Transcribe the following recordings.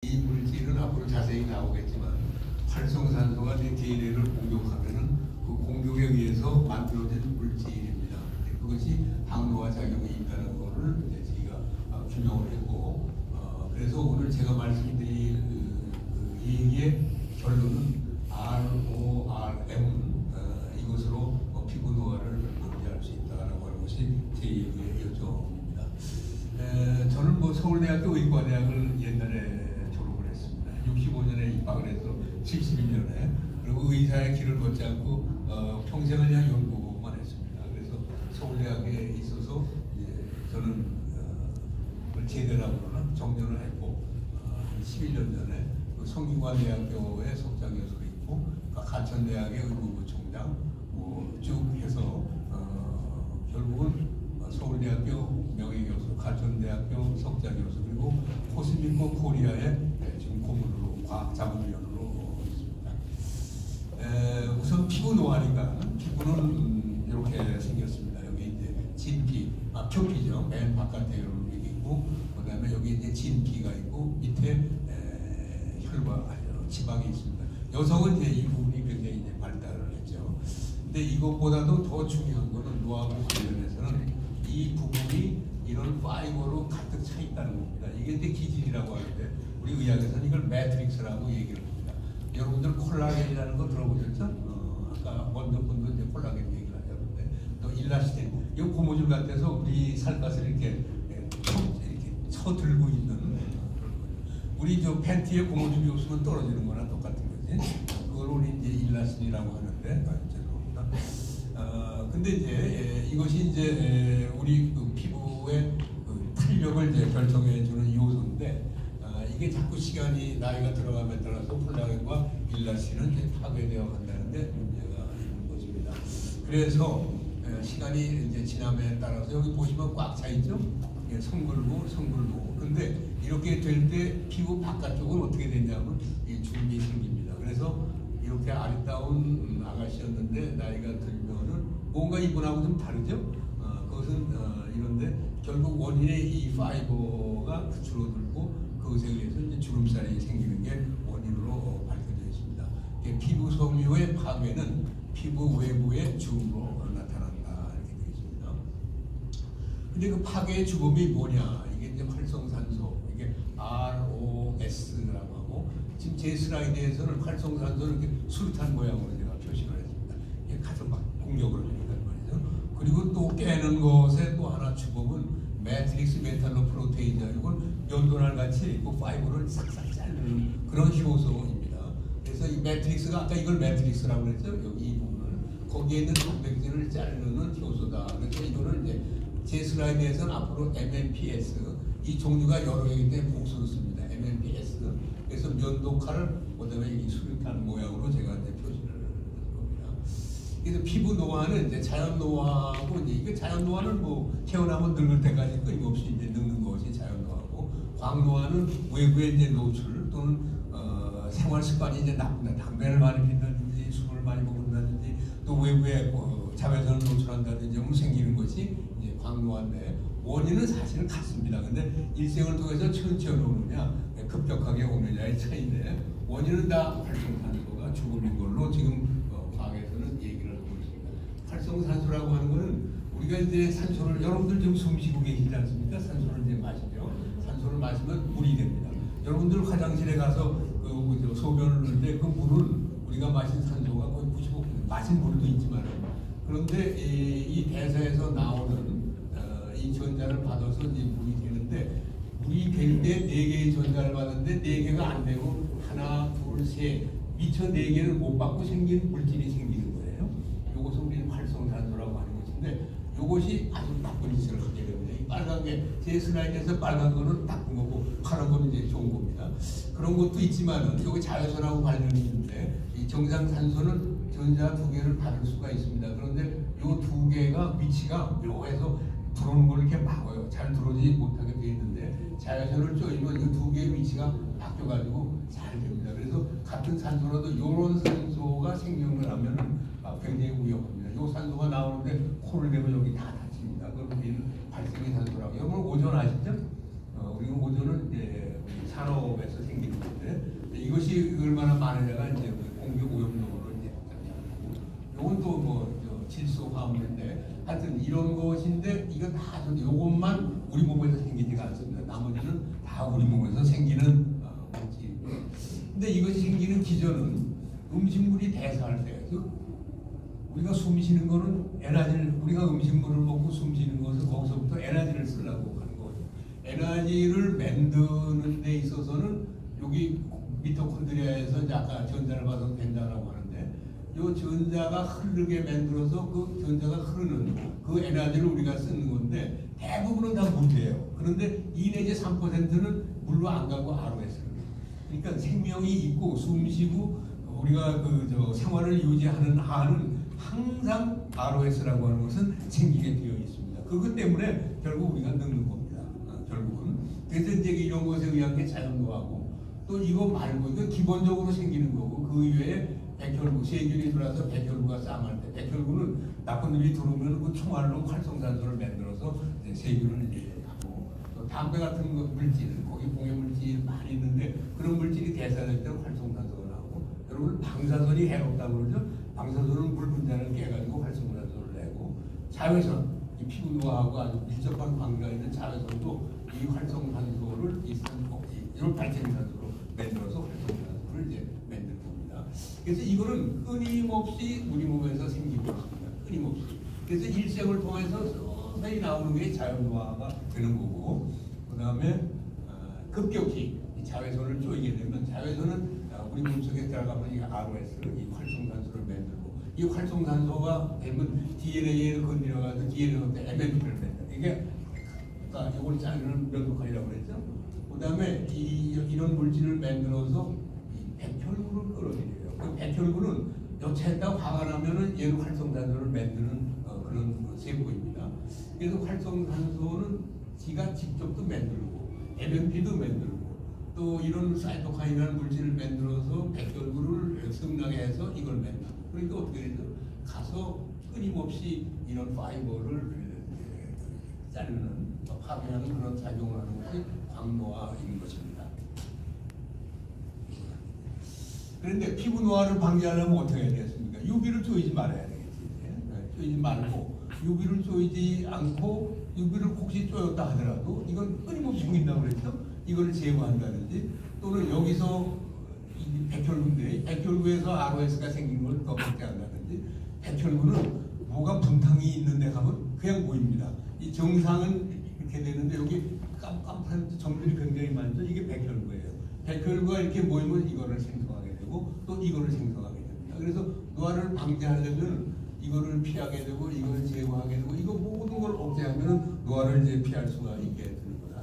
이 물질은 앞으로 자세히 나오겠지만 활성산소가 내 DNA를 공격하면은 그 공격에 의해서 만들어진 물질입니다. 그것이 항노화 작용이 있다는 것을 저희가 규명을 했고, 그래서 오늘 제가 말씀드릴 그 얘기의 결론은 RORM 이것으로 피부 노화를 방지할 수 있다라고 하는 것이 제 얘기의 요점입니다. 저는 서울대학교 의과대학을 옛날에 졸업을 했습니다. 65년에 입학을 해서 71년에 그리고 의사의 길을 걷지 않고 평생을 그냥 연구만 했습니다. 그래서 서울대학에 있어서 저는 제대라고 그러나 정년을 했고 11년 전에 그 성균관대학교의 석장교수로 있고 가천대학의 의무부총장 쭉 해서 결국은 서울대학교 명예교수, 가천대학교 석장교수 그리고 코스미코 코리아의 지금 고문으로 과학자문위원으로 있습니다. 우선 피부 노화니까 피부는 이렇게 생겼습니다. 여기 이제 진피, 표피죠. 맨 바깥에 이렇게 있고, 그다음에 여기 이제 진피가 있고 밑에 혈관, 지방이 있습니다. 여성은 이제 이 부분이 굉장히 이제 발달을 했죠. 근데 이것보다도 더 중요한 거는 노화하고 관련해서는 이 부분이 이런 파이버로 가득 차 있다는 겁니다. 이게 이제 기질이라고 하는데 우리 의학에서는 이걸 매트릭스라고 얘기를 합니다. 여러분들 콜라겐이라는 거 들어보셨죠? 아까 먼저 분도 이제 콜라겐 얘기를 하셨는데 또 일라스틴, 이 고무줄 같아서 우리 살갗을 이렇게 쳐들고 있는 그런 거죠. 우리 저 팬티에 고무줄이 없으면 떨어지는 거나 똑같은 거지. 그걸 우리 이제 일라스틴이라고 하는데 죄송합니다. 근데 이제 이것이 이제 우리 그 피부의 그 탄력을 이제 결정해주는 요소인데 이게 자꾸 시간이 나이가 들어감에 따라서 콜라겐과 일라스틴은 이제 파괴되어 간다는데 문제가 있는 것입니다. 그래서 시간이 이제 지남에 따라서 여기 보시면 꽉 차 있죠. 성글고 성글고. 근데 이렇게 될 때 피부 바깥쪽은 어떻게 되냐면 이 주름이 생깁니다. 그래서 이렇게 아리따운 아가씨였는데 나이가 들면은 뭔가 이분하고 좀 다르죠? 그것은 이런데 결국 원인의 이 파이버가 줄어들고 그것에 의해서 이제 주름살이 생기는 게 원인으로 밝혀져 있습니다. 피부 섬유의 파괴는 피부 외부의 주름으로 나타난다 이렇게 되어 있습니다. 근데 그 파괴의 주범이 뭐냐? 이게 이제 활성산소, 이게 ROS라고 하고 지금 제 슬라이드에서는 활성산소를 이렇게 수류탄 모양으로 제가 표시를 했습니다. 이게 가서 막 공격을 하니까 말이죠. 그리고 또 깨는 것의 또 하나 주범은 매트릭스 메탈로 프로테인이다. 이건 면도날 같이 그 파이버를 싹싹 자르는 그런 효소입니다. 그래서 이 매트릭스가 아까 이걸 매트릭스라고 그랬죠. 여기 이 부분을 거기에 있는 단백질을 자르는 효소다. 그래서 이거는 이제 제 슬라이드에서는 앞으로 MMPS 이 종류가 여러 개이기 때문에 복수로 씁니다. MMPS. 그래서 면도칼을 그다음에 이 수류탄 모양으로 제가 이제 표시를 한 겁니다. 그래서 피부 노화는 이제 자연 노화고 이제 이게 자연 노화는 태어나면 늙을 때까지 끊임없이 이제 늙는 것이 자연 노화고, 광 노화는 외부에 이제 노출 또는 생활 습관이 이제 나쁜다. 담배를 많이 핀다든지 술을 많이 먹는다든지 또 외부에 자외선을 노출한다든지 생기는 것이 이제 광노화인데 원인은 사실은 같습니다. 근데 일생을 통해서 천천히 오느냐 급격하게 오느냐의 차이인데 원인은 다 활성산소가 주범인 걸로 지금 과학에서는 얘기를 하고 있습니다. 활성산소라고 하는 것은 우리가 이제 산소를 여러분들 지금 숨 쉬고 계시지 않습니까? 산소를 이제 마시죠. 산소를 마시면 물이 됩니다. 여러분들 화장실에 가서 소변을 넣는데 그 물은 우리가 마신 산소가 거의 95% 마신 물도 있지만 그런데 이 대사에서 나오는 이 전자를 받아서 이제 물이 되는데 물이 될 때 4개의 전자를 받는데 4개가 안 되고 하나, 둘, 셋 미처 4개를 못 받고 생긴 물질이 생기는 거예요. 이것을 우리는 활성산소라고 하는 것인데 이것이 아주 나쁜 짓을 하게 됩니다. 이 빨간 게 제 슬라이드에서 빨간 거는 나쁜 거고 파란 거는 이제 좋은 겁니다. 그런 것도 있지만은 여기 자외선하고 관련이 있는데 이 정상산소는 전자 2개를 받을 수가 있습니다. 그런데 이 2개가 위치가 묘해서 들어오는 걸 이렇게 막아요. 잘 들어오지 못하게 되어 있는데 자외선을 쬐면 이 2개의 위치가 바뀌어가지고 잘 됩니다. 그래서 같은 산소라도 이런 산소가 생성을 하면 굉장히 위험합니다. 이 산소가 나오는데 코를 대면 여기 다 닫힙니다. 그럼 우리는 발생의 산소라고. 여러분 오존 아시죠? 우리는 오존은 이제 산업에서 생기는 질소 화합인데 하여튼 이런 것인데 이거 다 요것만 우리 몸에서 생기지가 않습니다. 나머지는 다 우리 몸에서 생기는 물질이고. 근데 이것이 생기는 기전은 음식물이 대사할 때 우리가 숨 쉬는 거는 에너지를 우리가 음식물을 먹고 숨 쉬는 것은 거기서부터 에너지를 쓰려고 하는 거죠. 에너지를 만드는 데 있어서는 여기 미토콘드리아에서 이제 아까 전자를 봐서 된다라고 하는데 이 전자가 흐르게 만들어서 그 전자가 흐르는 그 에너지를 우리가 쓰는 건데 대부분은 다 물이에요. 그런데 2 내지 3%는 물로 안 가고 ROS를. 그러니까 생명이 있고 숨쉬고 우리가 생활을 유지하는 한은 항상 ROS라고 하는 것은 생기게 되어 있습니다. 그것 때문에 결국 우리가 늙는 겁니다. 결국은. 그래서 이제 이런 것에 의한 게 자연노하고 또 이거 말고 이건 기본적으로 생기는 거고 그 이외에 백혈구, 세균이 들어와서 백혈구가 쌍할 때 백혈구는 나쁜 놈이 들어오면 그 총알로 활성산소를 만들어서 세균을 이제 하고 또 담배 같은 물질, 거기 공해 물질 많이 있는데 그런 물질이 대사될 때 활성산소가 나오고 여러분 방사선이 해롭다고 그러죠? 방사선은 물 분자를 깨가지고 활성산소를 내고 자외선, 이 피부 노화하고 아주 밀접한 관계가 있는 자외선도 이 활성산소를 이런 발생산소로 만들어서 활성산소를 이제 만드는 겁니다. 그래서 이거는 끊임없이 우리 몸에서 생기고 있습니다. 끊임없이. 그래서 일생을 통해서 서서히 나오는 게 자연노화가 되는 거고, 그 다음에 급격히 이 자외선을 쪼이게 되면 자외선은 우리 몸속에 들어가면 이 ROS, 이 활성산소를 만들고 이 활성산소가 되면 DNA를 건드려가지고 DNA한테 MMP를 만든다. 이게 이걸 자르는 면도칼이라고 그랬죠. 그 다음에 이런 물질을 만들어서 이 백혈구를 끌어들여요. 그 백혈구는 여차에다 화가 나면은 얘는 활성산소를 만드는 그런 세포입니다. 그래서 활성산소는 지가 직접도 만들고 MMP도 만들고 또 이런 사이토카인이라는 물질을 만들어서 백혈구를 성나게 해서 이걸 만들고 그러니까 어떻게 되죠? 가서 끊임없이 이런 파이버를 자르는 파괴하는 그런 작용을 하는 것이 광노화인 것입니다. 그런데 피부 노화를 방지하려면 어떻게 해야 되겠습니까? UV를 쬐지 말아야 되겠지. 쬐지 말고 UV를 쬐지 않고 UV를 혹시 쬐었다 하더라도 이건 끊임없이 생긴다고 그랬죠? 이걸 제거한다든지 또는 여기서 백혈구인데 백혈구에서 ROS가 생기는 걸 더 걱정한다든지 백혈구는 뭐가 분탕이 있는데 가면 그냥 보입니다. 이 정상은 이렇게 되는데 여기 깜깜한 점들이 굉장히 많죠. 이게 백혈구예요. 백혈구가 이렇게 모이면 이거를 생성하게 되고 또 이거를 생성하게 됩니다. 그래서 노화를 방지하려면 이거를 피하게 되고 이걸 제거하게 되고 이거 모든 걸 억제하면 노화를 이제 피할 수가 있게 되는 거다.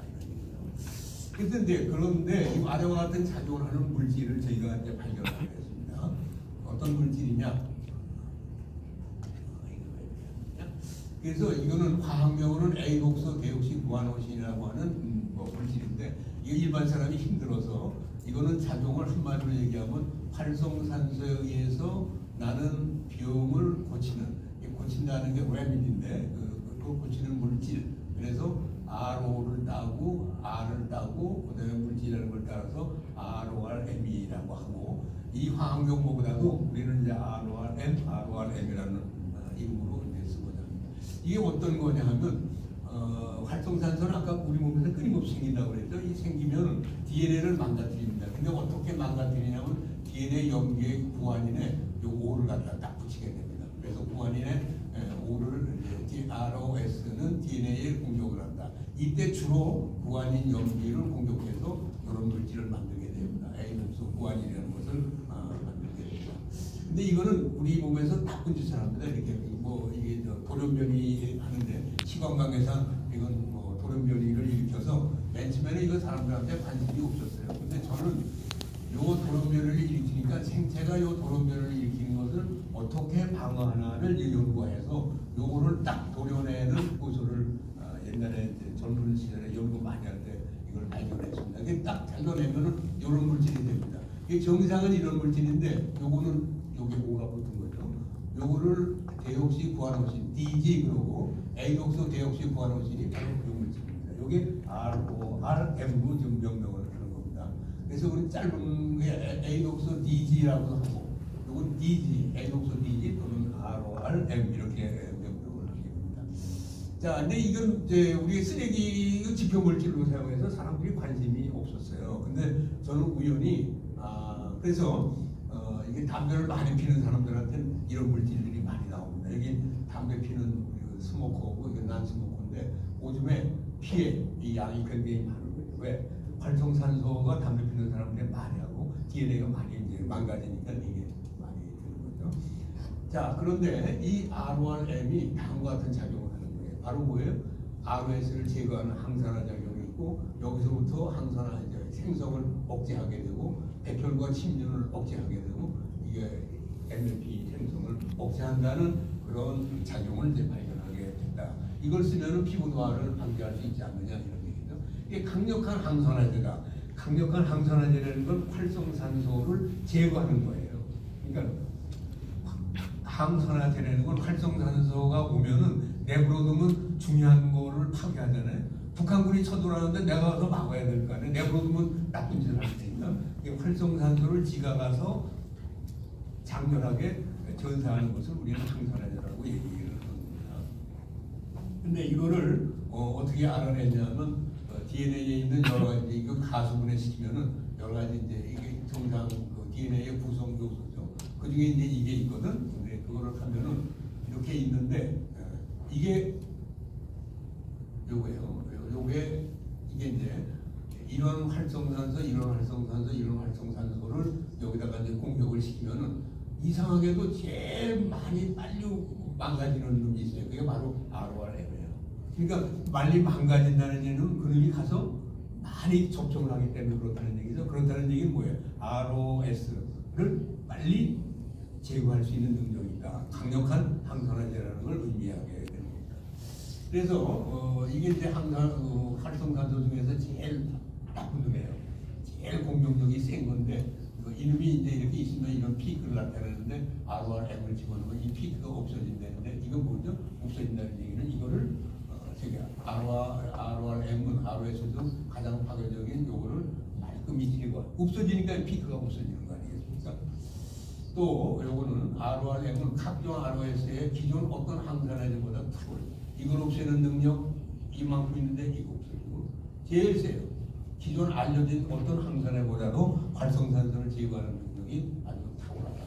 그래서 이제 그런데 이 아래와 같은 작용을 하는 물질을 저희가 이제 발견하겠습니다. 어떤 물질이냐? 그래서 이거는 화학명으로는 에이독소 데옥시 구아노신이라고 하는 물질인데 이거 일반 사람이 힘들어서 이거는 작용을 한마디로 얘기하면 활성산소에 의해서 나는 병을 고친다는 게 레미디인데 그 고치는 물질. 그래서 RO를 따고 R을 따고 그다음에 물질이라는 걸 따라서 RORM이라고 하고 이 화학명보다도 우리는 이제 RORM이라는 이름으로 쓰고자 합니다. 이게 어떤 거냐 하면 활성산소는 아까 우리 몸에서 끊임없이 생긴다고 그랬죠. 이 생기면 DNA를 망가뜨립니다. 근데 어떻게 망가뜨리냐면 DNA 염기의 구안인에 요 O를 갖다 딱 붙이게 됩니다. 그래서 구안인에 O를 ROS는 DNA에 공격을 한다. 이때 주로 구안인 염기를 공격해서 이런 물질을 만들게 됩니다. A독소 구안인이라는 것을 만들게 됩니다. 근데 이거는 우리 몸에서 나쁜 짓을 합니다. 이렇게 이게 돌연변이 하는데 시관관계상 이건 돌연변이를 일으켜서 맨 처음에는 이거 사람들한테 관심이 없었어요. 근데 저는 요 돌연변이를 일으키니까 생체가 요 돌연변이를 일으키는 것을 어떻게 방어하나를 연구해서 요거를 딱 도려내는 고소를 옛날에 이제 젊은 시절에 연구 많이 할 때 이걸 발견했습니다. 이게 딱 잘라내면은 이런 물질이 됩니다. 이게 정상은 이런 물질인데 요거는 요게 뭐가 붙은 거죠. 요거를 데옥시 구아노신 DG 그러고 A독소 데옥시 구아노신이 바로 그 물질입니다. 요게 RORM으로 좀 명명을 하는 겁니다. 그래서 우리 짧은 게 A독소 DG라고 하고 요건 DG, N옥소 DG 또는 RORM 이렇게 명명을 하게 됩니다. 자, 근데 이건 이제 우리 쓰레기 지표 물질로 사용해서 사람들이 관심이 없었어요. 근데 저는 우연히 그래서 이게 담배를 많이 피는 사람들한테는 이런 물질들이 많이 나옵니다. 여기 담배 피는 스모커고 이건 난 스모커인데 오줌에 피해 이 양이 굉장히 많은 거예요. 왜? 활성산소가 담배 피는 사람들이 많이 하고 DNA가 많이 이제 망가지니까 이게 많이 되는 거죠. 자, 그런데 이 RORM이 다음과 같은 작용을 하는 거예요. 바로 뭐예요? ROS를 제거하는 항산화 작용이 있고 여기서부터 항산화 생성을 억제하게 되고 백혈과 침륜을 억제하게 되고 이게 MLP 생성을 억제한다는 그런 작용을 이제 발견하게 된다. 이걸 쓰면은 피부 노화를 방지할 수 있지 않느냐 이런 얘기죠. 이게 강력한 항산화제다. 강력한 항산화제라는 건 활성산소를 제거하는 거예요. 그러니까 항산화제라는 건 활성산소가 오면은 내버려두면 중요한 거를 파괴하잖아요. 북한군이 쳐들어오는데 내가 가서 막아야 될 거 아니에요. 내버려두면 나쁜 짓을 할 테니까 활성산소를 지가 가서 장렬하게 전사하는 것을 우리는 항산화제라고 얘기를 합니다. 근데 이거를 어떻게 알아냈냐면 DNA에 있는 여러 가지 이거 가수분해 시키면은 여러 가지 이제 이게 정상 DNA의 구성 요소죠. 그 중에 이제 이게 있거든. 근데 그거를 하면은 이렇게 있는데 이게 요거예요. 요게 이게 이제 이런 활성산소, 이런 활성산소, 이런 활성산소를 여기다가 이제 공격을 시키면은 이상하게도 제일 많이 빨리 망가지는 놈이 있어요. 그게 바로 RORM이에요. 그러니까 빨리 망가진다는 얘기는 그놈이 가서 많이 접종을 하기 때문에 그렇다는 얘기죠. 그렇다는 얘기는 뭐예요? ROS를 빨리 제거할 수 있는 능력이 있다. 강력한 항산화제라는 걸 의미하게 됩니다. 그래서 이게 이제 활성산소 중에서 제일 나쁜 놈이에요. 제일 공격력이 센 건데 이놈이 이제 이렇게 있으면 이런 피크를 나타내는데 RORM을 집어넣으면 이 피크가 없어진다는데 이건 뭐죠? 없어진다는 얘기는 이거를 RORM은 ROS에서 가장 파괴적인 요거를 말끔히 제거 없어지니까 피크가 없어지는 거 아니겠습니까? 또 요거는 RORM은 각종 ROS의 기존 어떤 항산화제보다 툴 이걸 없애는 능력 이만큼 있는데 이거 없어지고 제일 세요. 기존 알려진 어떤 항산화보다도 활성산소를 제거하는 능력이 아주 탁월하다.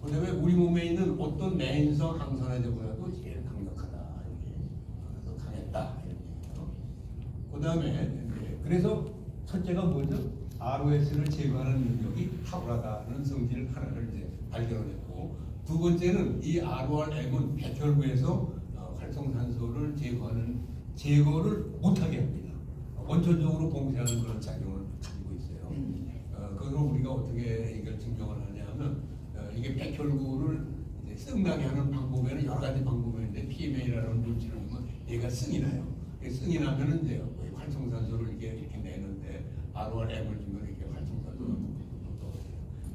그 다음에 우리 몸에 있는 어떤 내인성 항산화제보다도 제일 강력하다. 이렇게 강했다. 그 다음에 그래서 첫째가 뭐죠? ROS를 제거하는 능력이 탁월하다는 성질 하나를 이제 발견했고 두 번째는 이 RORM은 백혈구에서 활성산소를 제거를 못하게 합니다. 원천적으로 봉쇄하는 그런 작용을 가지고 있어요. 그걸 우리가 어떻게 이걸 증명을 하냐면 이게 백혈구를 썩나게 하는 방법에는 여러 가지 방법이 있는데 PMA라는 물질을 보면 얘가 승이 나요. 승이 나면은 이제 활성산소를 이렇게 내는데 RORM을 주면 이렇게 활성산소가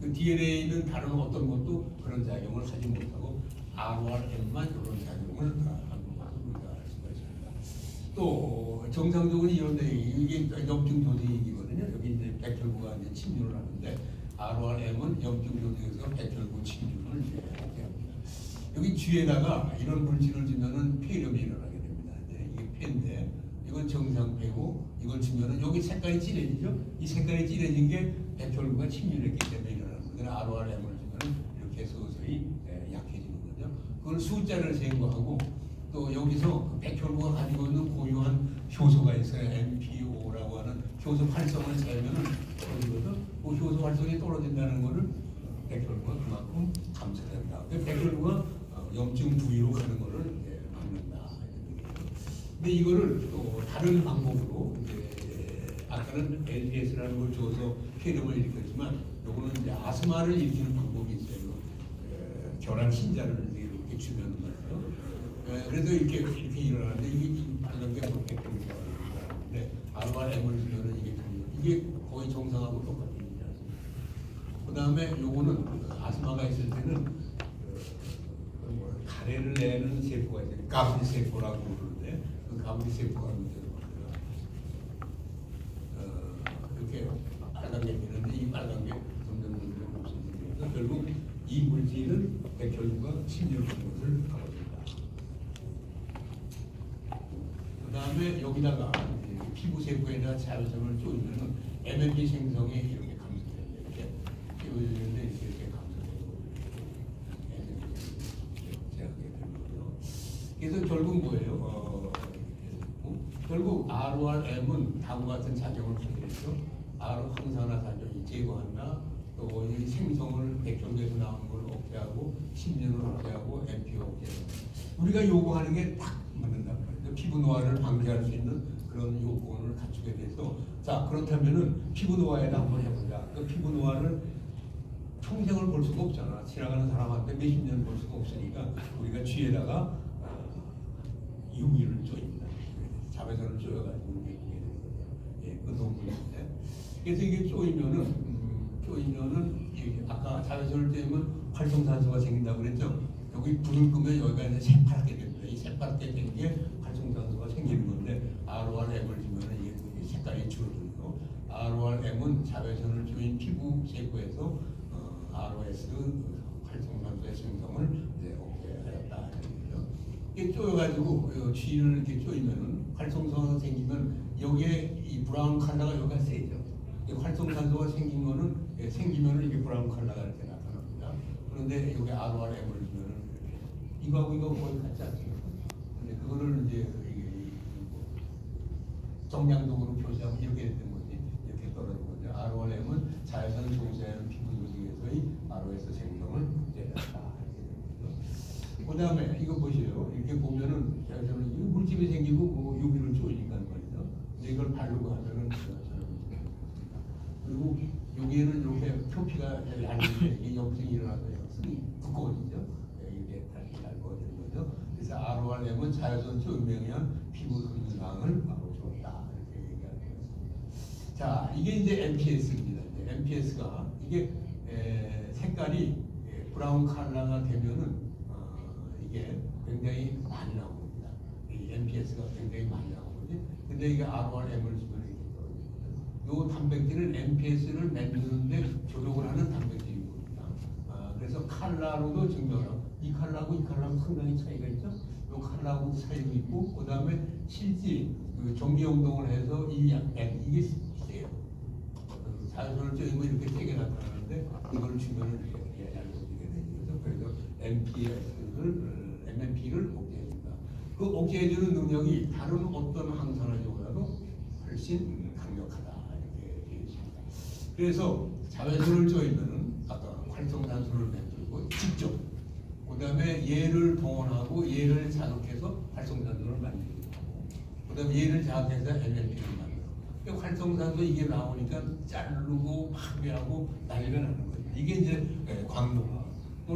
그 DNA는 다른 어떤 것도 그런 작용을 하지 못하고 RORM만 이런 작용을 하는 것으로 알 수가 있습니다. 또 정상적으로 이런데 이게 염증 조직이거든요. 여기 이제 백혈구가 이제 침입을 하는데 RORM은 염증 조직에서 백혈구 침입을 이제 하게 합니다. 여기 쥐에다가 이런 물질을 주면은 폐렴이 일어나게 됩니다. 이게 폐인데 이건 정상폐고 이걸 주면은 여기 색깔이 진해지죠. 이 색깔이 진해진 게 백혈구가 침입했기 때문에 일어나는 거예요. RORM을 주면은 이렇게 서서히 약해지는 거죠. 그걸 숫자를 센 거하고 또 여기서 그 백혈구가 가지고 있는 고유한 효소가 있어요. MPO라고 하는 효소 활성을 세면은 떨어지거든. 그 효소 활성이 떨어진다는 거를 백혈구가 그만큼 감소된다. 백혈구가 염증 부위로 가는 거를 막는다. 근데 이거를 또 다른 방법으로 아까는 LPS라는 걸 줘서 폐렴을 일으켰지만 요거는 이제 아스마를 일으키는 방법이 있어요. 결합 신자를 이렇게 주면 말이에요. 그래서 이렇게 일어나는데 이게 빨간 게 그렇게 일어나는데 RORM을 주면은 이게 거의 정상하고 똑같은 일이지 않습니까? 그 다음에 요거는 아스마가 있을 때는 가래를 내는 세포가 있어요. 가브리 세포라고 부르는데 그 가브리 세포가 문제로 이렇게 빨간 게 있는데 이 빨간 게 점점 없어지게 이 물질은 백혈구가 침입한 것을 가져옵니다. 그 다음에 여기다가 피부 세포에다 자외선을 쏘면은 MMP 생성이 이렇게 감소돼요. 이렇게 띄워주는데 이렇게 감소되고 제하게 되는 거죠. 그래서 결국 뭐예요? 결국 RORM은 다음과 같은 작용을 하게 되죠. R 항산화 작용이 제거한다. 또 이 생성을 백혈구에서 나오는 걸 억제하고 침륜을 억제하고 MPO 억제하고 우리가 요구하는 게 딱 맞는단 말이에요. 피부 노화를 방지할 수 있는 그런 요건을 갖추게 돼서 자 그렇다면은 피부 노화에다 한번 해보자. 그 피부 노화를 평생을 볼 수가 없잖아. 지나가는 사람한테 몇십 년 볼 수가 없으니까 우리가 쥐에다가 UV를 쪼입니다. 자외선을 쪼여가지고 이게 되는 거죠. 예, 그 동물인데 그래서 이게 쪼이면은 아까 자외선을 쬐면 활성산소가 생긴다고 그랬죠. 여기 불을 끄면 여기가 이제 새파랗게 됩니다. 이 새파랗게 된 게 활성산소가 생기는 건데 RORM을 주면은 이게 색깔이 줄어들고 RORM은 자외선을 쪼인 피부 세포에서 ROS 활성산소의 생성을 이제 억제하였다. 이게 쪼여가지고 쥐를 이렇게 쪼이면은 활성산소가 생기면 여기에 이 브라운 컬러가 여기가 세죠. 활성산소가 생긴 거는 생기면은 이게 브라운 컬러가 이렇게 나타납니다. 그런데 여기 RORM을 주면은 이거하고 이거 거의 같지 않습니까? 근데 그거를 이제 이게 정량적으로 표시하면 이렇게 됐던 거지. 이렇게 떨어진 거죠. RORM은 자외선 종사하는 피부 조직에서의 ROS 생성을 제한다. 그 다음에 이거 보세요. 이렇게 보면은 자외선은 물집이 생기고 뭐 UV를 쪼이니까 말이죠. 근데 이걸 바르고 하면은 그리고 여기에는 이렇게 표피가 얇은데 이게 염증이 일어나서 염증이 두꺼워지죠. 이게 다시 얇아지는 거죠. 그래서 RORM은 자외선 쪼임에 의한 피부 손상을 막아주었다 이렇게 얘기하는 거습니다. 자, 이게 이제 MPS입니다. MPS가 이게 색깔이 브라운 컬러가 되면은 이게 굉장히 많이 나옵니다. 이 MPS가 굉장히 많이 나오거든요. 근데 이게 RORM을 주면 이 단백질은 MPS를 만드는데 조력을 하는 단백질입니다. 그래서 칼라로도 증명하고 이 칼라하고 이 칼라하고 상당히 차이가 있죠. 이 칼라하고 차이도 있고 그 다음에 실제 그 정기 운동을 해서 이게 세요. 자외선을 쬐면 이렇게 세게 나타나는데 이걸 주면은 이렇게 얇아지게 되죠. 그래서 MMP를 억제해준다. 그 억제해주는 능력이 다른 어떤 항산화제보다도 훨씬 강력하다. 그래서 자외선을 쪼이면은 아까 활성산소를 만들고 직접 그 다음에 얘를 동원하고 얘를 자극해서 활성산소를 만들고 그 다음에 얘를 자극해서 MMP를 만들고 활성산소 이게 나오니까 자르고 파괴하고 난리가 나는 거예요. 이게 이제 광노화.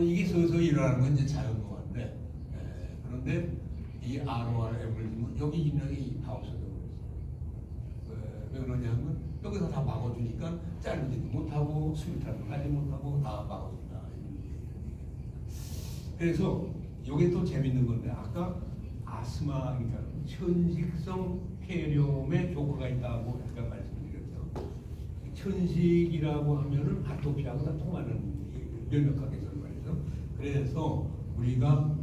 이게 서서히 일어나는 건 이제 자연노화인데 그런데 이 RORM을 여기 인력이 다 없어져 버렸어요. 왜 그러냐면 여기서 다 막아주니까 자르지도 못하고 수류탄도 가지 못하고 다 막아준다. 그래서 이게 또 재밌는 건데 아까 아스마 그러니까 천식성 폐렴에 효과가 있다고 아까 말씀드렸죠. 천식이라고 하면은 아토피하고 다 통하는 면역학에서는 말이죠. 그래서 우리가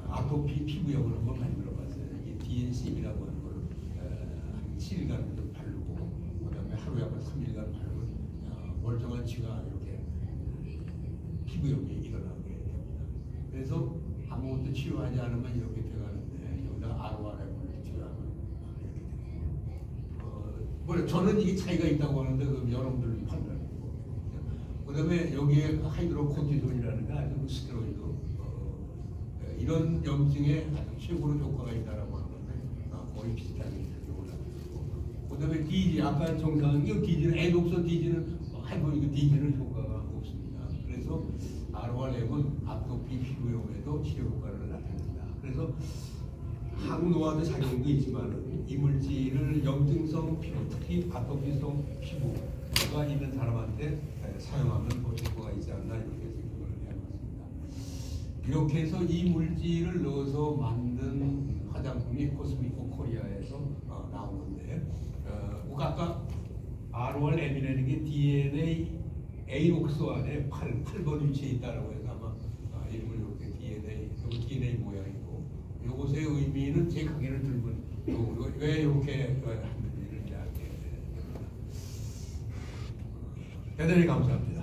아토피 피부염을 한번 만들어봤어요. 이게 DNC라고 하는 걸 한 7일간 하루에 한 3일간 바르면 멀쩡한 쥐가 이렇게 피부염이 일어나게 됩니다. 그래서 아무것도 치료하지 않으면 이렇게 돼가는데 여기다가 RORM을 치료하면 이렇게 됩니다. 저는 이게 차이가 있다고 하는데 여러분들이 판단해보고 그 다음에 여기에 하이드로코티존이라는 게 아주 스테로이드 이런 염증에 아주 최고로 효과가 있다라고 하는 건데 거의 비슷하게 그 다음에 DG, 아까 정상은 이 DG는 애독소 DG는 해보니 그 DG는 효과가 없습니다. 그래서 RORM은 아토피 피부염에도 치료 효과를 나타낸다. 그래서 항노화도 작용도 있지만 이물질을 염증성 피부, 특히 아토피성 피부가 있는 사람한테 사용하면 더 효과가 있지 않나 이렇게 생각을 해봤습니다. 이렇게 해서 이 물질을 넣어서 만든 화장품이 코스미코 코리아에서 나온 건데 아까 RORM이라는 게 DNA A옥소 안에 8번 위치에 있다고 해서 아마 저희는 제 강의를 들으면 또 왜 이렇게 하는지를 이제 알게 됩니다. 대단히 감사합니다.